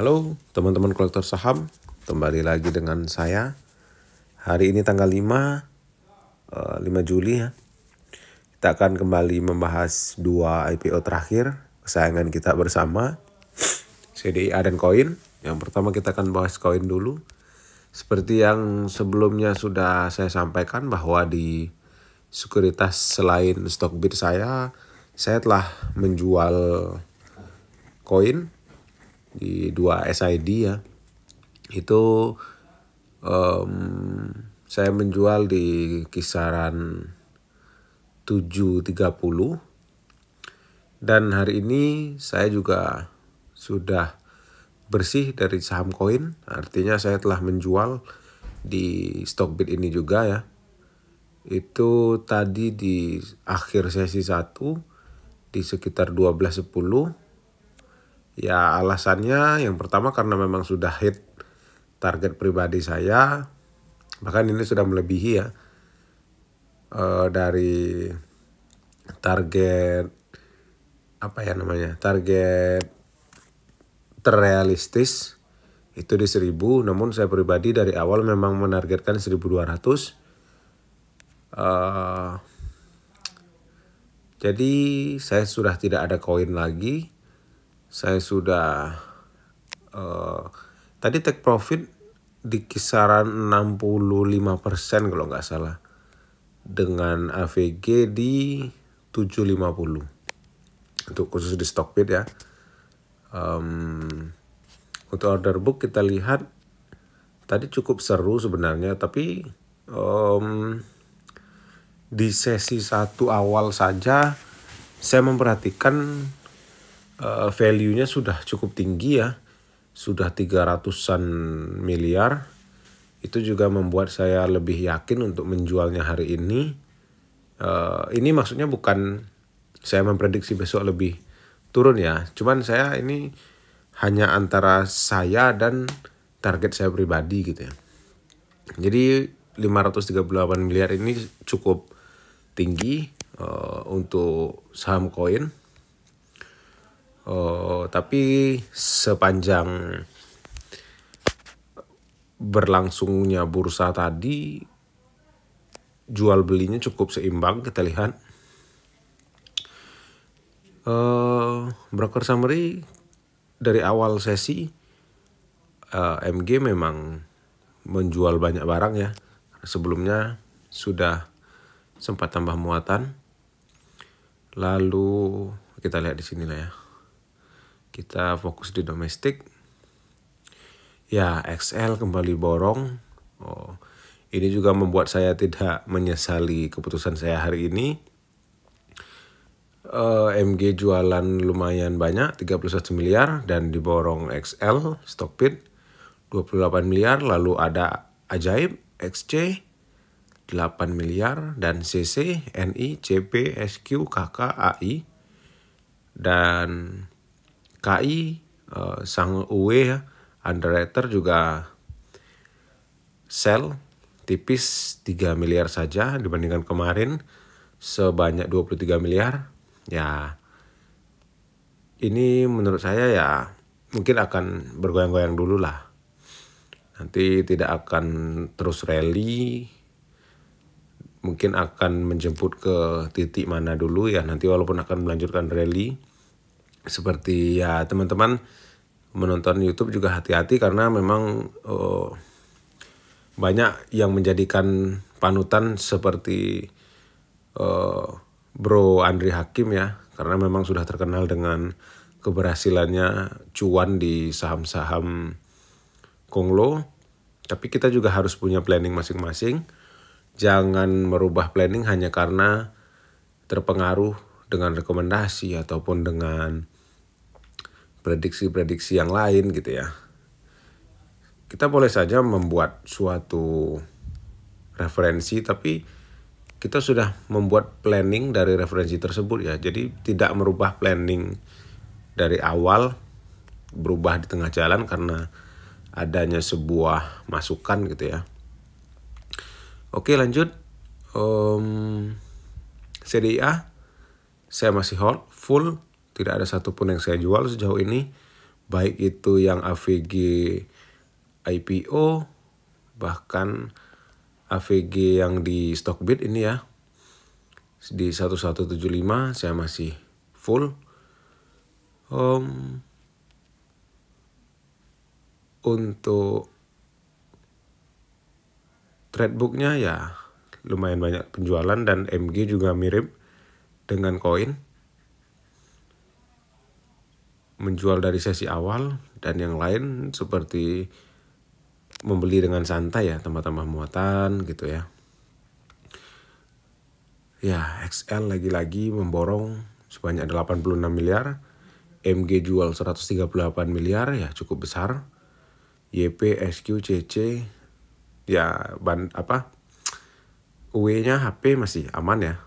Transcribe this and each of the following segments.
Halo teman-teman kolektor saham, kembali lagi dengan saya. Hari ini tanggal 5 Juli ya. Kita akan kembali membahas dua IPO terakhir kesayangan kita bersama, CDIA dan Koin. Yang pertama kita akan bahas Koin dulu. Seperti yang sebelumnya sudah saya sampaikan bahwa di sekuritas selain Stockbit saya telah menjual Koin di dua SID ya. Itu saya menjual di kisaran 7.30, dan hari ini saya juga sudah bersih dari saham Koin, artinya saya telah menjual di Stockbit ini juga ya. Itu tadi di akhir sesi 1 di sekitar 12.10. Ya alasannya yang pertama karena memang sudah hit target pribadi saya, bahkan ini sudah melebihi ya dari target target terrealistis itu di 1.000, namun saya pribadi dari awal memang menargetkan 1.200. Jadi saya sudah tidak ada koin lagi. Saya sudah tadi take profit di kisaran 65% kalau nggak salah, dengan AVG di 750 untuk khusus di Stockbit ya. Untuk order book kita lihat tadi cukup seru sebenarnya, tapi di sesi 1 awal saja saya memperhatikan value-nya sudah cukup tinggi ya, sudah 300-an miliar. Itu juga membuat saya lebih yakin untuk menjualnya hari ini. Ini maksudnya bukan saya memprediksi besok lebih turun ya, cuman saya ini hanya antara saya dan target saya pribadi gitu ya. Jadi 538 miliar ini cukup tinggi untuk saham Koin. Tapi sepanjang berlangsungnya bursa tadi, jual belinya cukup seimbang kita lihat. Broker summary dari awal sesi MG memang menjual banyak barang ya. Sebelumnya sudah sempat tambah muatan. Lalu kita lihat di sini lah ya. Kita fokus di domestik. Ya, XL kembali borong. Ini juga membuat saya tidak menyesali keputusan saya hari ini. MG jualan lumayan banyak, 31 miliar, dan diborong XL, Stockbit 28 miliar, lalu ada Ajaib, XC 8 miliar, dan CC, NI, CP, SQ, KK, AI, dan KI, Sang Uwe ya, underwriter juga sell tipis 3 miliar saja dibandingkan kemarin sebanyak 23 miliar. Ya, ini menurut saya ya mungkin akan bergoyang-goyang dulu lah. Nanti tidak akan terus rally, mungkin akan menjemput ke titik mana dulu ya, nanti walaupun akan melanjutkan rally. Seperti ya teman-teman menonton YouTube juga hati-hati, karena memang banyak yang menjadikan panutan seperti Bro Andri Hakim ya, karena memang sudah terkenal dengan keberhasilannya cuan di saham-saham Konglo. Tapi kita juga harus punya planning masing-masing. Jangan merubah planning hanya karena terpengaruh dengan rekomendasi ataupun dengan prediksi-prediksi yang lain gitu ya. Kita boleh saja membuat suatu referensi, tapi kita sudah membuat planning dari referensi tersebut ya. Jadi tidak merubah planning dari awal, berubah di tengah jalan karena adanya sebuah masukan gitu ya. Oke, lanjut. CDIA saya masih hold full, tidak ada satupun yang saya jual sejauh ini. baik itu yang AVG IPO, bahkan AVG yang di Stockbit ini ya, di 1175 saya masih full. Untuk Tradebooknya ya lumayan banyak penjualan, dan MG juga mirip dengan koin, menjual dari sesi awal, dan yang lain seperti membeli dengan santai ya, tambah-tambah muatan gitu ya. Ya, XL lagi-lagi memborong sebanyak 86 miliar, MG jual 138 miliar ya, cukup besar. YP, SQ, CC ya UE-nya HP masih aman ya.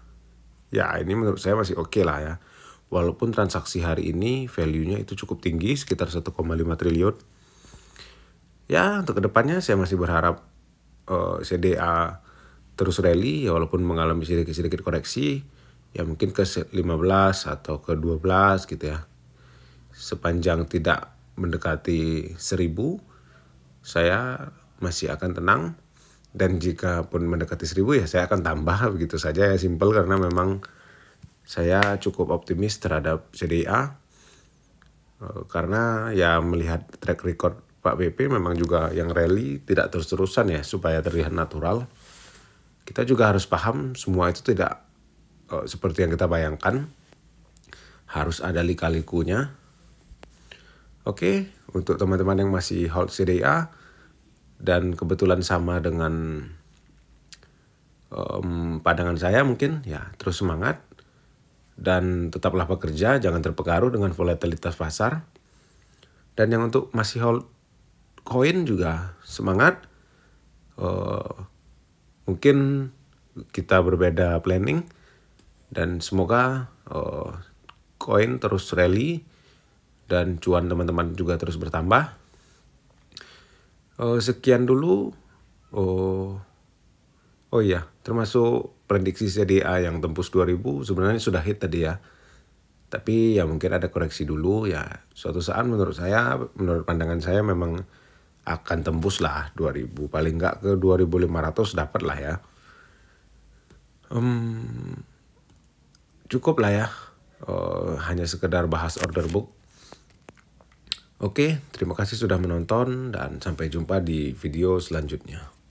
Ya ini menurut saya masih oke lah ya. Walaupun transaksi hari ini value-nya itu cukup tinggi, sekitar 1,5 triliun. Ya untuk kedepannya saya masih berharap CDA terus rally ya, walaupun mengalami sedikit koreksi ya, mungkin ke 15 atau ke 12 gitu ya. Sepanjang tidak mendekati 1000 saya masih akan tenang, dan jika pun mendekati 1000 ya saya akan tambah, begitu saja ya, simple, karena memang saya cukup optimis terhadap CDA karena ya melihat track record Pak BP memang juga yang rally tidak terus-terusan ya, supaya terlihat natural. Kita juga harus paham semua itu tidak seperti yang kita bayangkan, harus ada lika-likunya. Oke, untuk teman-teman yang masih hold CDA dan kebetulan sama dengan pandangan saya, mungkin ya terus semangat dan tetaplah bekerja, jangan terpengaruh dengan volatilitas pasar. Dan yang untuk masih hold koin juga semangat. Mungkin kita berbeda planning, dan semoga koin terus rally dan cuan teman-teman juga terus bertambah. Sekian dulu. Oh iya, termasuk prediksi CDA yang tembus 2000 sebenarnya sudah hit tadi ya. Tapi ya mungkin ada koreksi dulu ya. Suatu saat menurut pandangan saya memang akan tembus lah 2000. Paling nggak ke 2500 dapat lah ya. Cukup lah ya. Hanya sekedar bahas order book. Oke, terima kasih sudah menonton dan sampai jumpa di video selanjutnya.